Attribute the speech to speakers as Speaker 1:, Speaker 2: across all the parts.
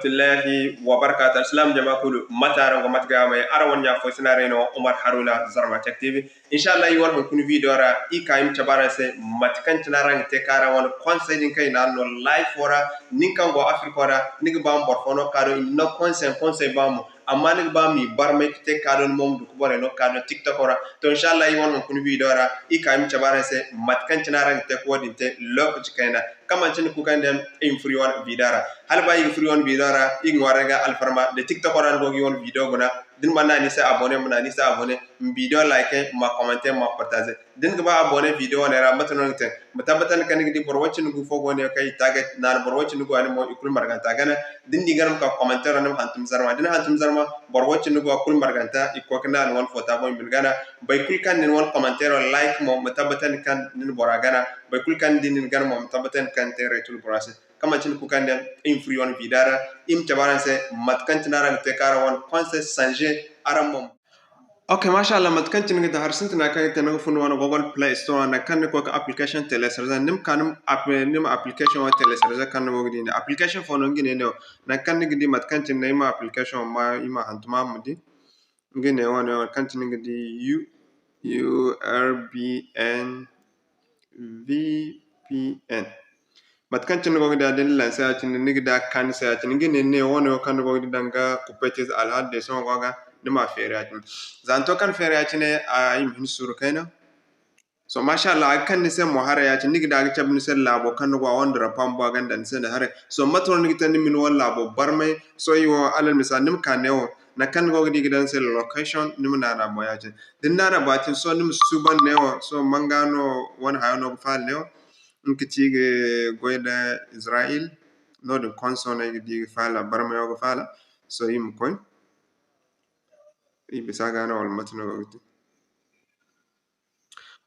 Speaker 1: rahmatullahi wa barakatuh. Assalam jama'a kulu matara ngo matga mai arawan ya fo sinare no Umar Haruna Zarma Tech TV. Inshallah yi won kun video ra I kaim tabara se matkan tinarang te kara won conseil din kay na no live ora ninkan go Africa ora nig bam borfono kado no conseil bam amma nig bam mi barme te kado mom du ko bore no kado TikTok ora to inshallah yi won kun video ra I kaim tabara se matkan tinarang te ko dinte lok cikena kama cin kukan dem infriwan vidara halba yi infriwan vidara ingwaraga alfarma de TikTok ora go yon video gona din mana ni sa abonné mana ni sa abonné video like ma commenter ma partager din ga ba abonné video ne ra matanon te matabatan kan di borwacin gu fogo ne kay taget nan borwacin gu ani mo ikul marganta gana din di garam ka commenter nam hantum zarma din hantum zarma borwacin gu akul marganta ikko kana won fota mo bil gana bay kul kan din won commenter like mo matabatan kan din boragana bay kul kan din gan mo matabatan kan te retul borase kama cin kukan dem infriwan vidara im tabaranse matkan tinara te karawan conseil changer aramom. Okay, mashallah matkan tin da har sintina kai tan fun wana Google Play Store na kan ko application telesarza nim kanum app nim application wa telesarza kan go gidi application phone ngine ne na kan gidi matkan tin na ma application ma ima hantuma mudi ngine wana kan tin gidi URBN VPN matkan tin go gidi den lansa tin ni gida kan sa tin ngine ne wana kan go gidi danga ku pièces al had de son goga nima feriyatin zanto kan feriyatin a yin suru kaina so mashallah kan ni sen mohara yatin nigi daga chabni sen labo kan go wondra pambo ganda ni sen hare so matron nigi tan min won labo barmay so yo alal misal nim kanewo na kan go digi dan sen location nim nana boyatin din nana batin so nim suban newo so mangano won hayno fal newo nkitige goyda Israel no de console digi fala barmay go fala so yim koy bisagana wal matno goti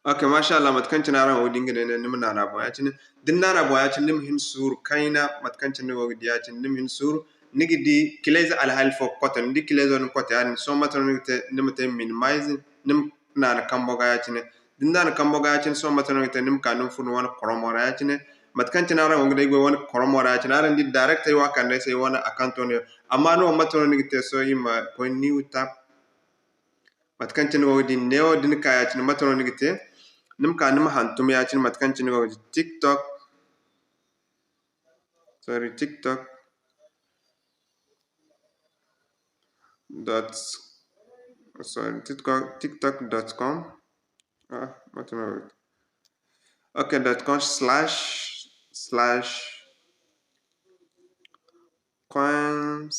Speaker 1: okay mashallah matkanci na ran odin gine ne nimna na boyacin din na boyacin nim hin sur kaina matkanci ne godi yacin nim hin sur nigidi kileza al hal fo cotton di kileza no cotton so matno te nimte minimize nim na kambo ga yacin din na kambo ga yacin so matno te nim kanum fun won koromora yacin matkanci na ran ngode go won koromora yacin ran di direct wa kan sai wona account on amma no matno nigite so yima ko new tap matkanci no di neo din kaya cin matno nigite nim ka nim hantum ya cin matkanci no TikTok tiktok.com matno okay .com /coins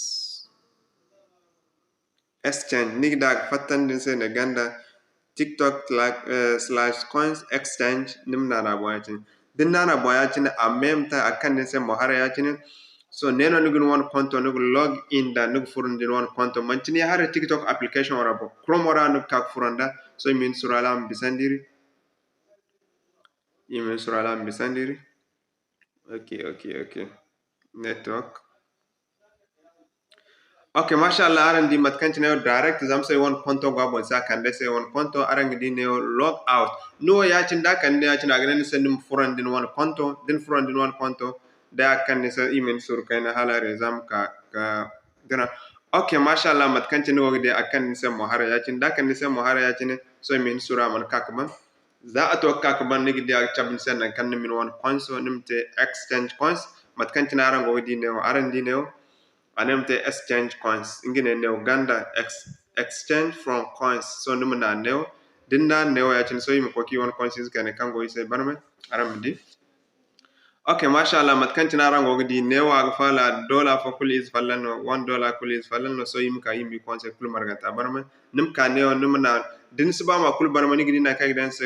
Speaker 1: exchange nigdag fatan din sen ganda TikTok /coins exchange nimna na boyacin din nana boyacin a même temps akan din sen mohara yacin so neno nugun won konto nugu log in da nugu furun din won konto mancini hare TikTok application ora bo chrome ora nugu kak furanda so min suralam bisandiri okay network okay mashallah aran di matkanci ne direct zam sai won konto go bon sa kan de sai won konto aran di ne log out no yacin da kan ne yacin aga ne sen nim furan din won konto da kan ne sai imen sur kaina halare zam ka dana okay mashallah matkanci ne wogde akan ne sen mohara yacin da kan ne sen mohara yacin so min sura man kakman za a to kakman ne gidi ak chabin sen kan min won konso nimte exchange coins matkanci na aran go di ne aran di ne anemte exchange coins ingine ne Uganda exchange from coins so numna ne dinna ne ya cin so yimi ko ki won coins kane kango ise barme aramdi okay mashallah matkanci na rango gidi ne wa fala dollar for kulis falano $1 kulis falano so yimi ka yimi coins kul margata barme nim ka ne numna din suba ma kul barme ni gidi na kay dan se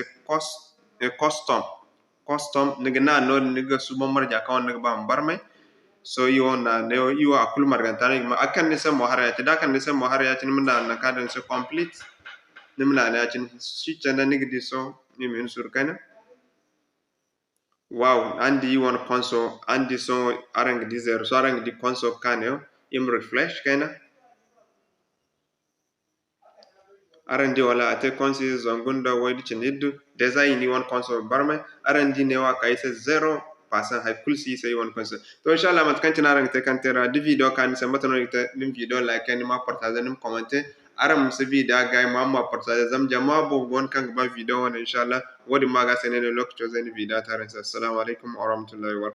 Speaker 1: custom nigna no niga suba marja ka on niga bam barme so you na ne you akul margantani ma akan ne san mohara ya da kan ne san mohara ya tin minna na kadan so complete nimna na tin shi tanda nigdi so ni min sur kana wow andi you want console andi so arang di zero so arang di console kanyo im refresh kana arandi wala ate console zongunda wadi chiniddu design ni one console barme arandi ne wa kaise 0 pasan hay kulsi sai won konse to inshallah mat kan tinarang te kan tera di video kan se matano te nim video like ni ma partager nim commenter aram se video gay ma partager zam jama bo won kan ba video won inshallah wodi maga senene lokto zeni video taran assalamu alaikum wa rahmatullahi wa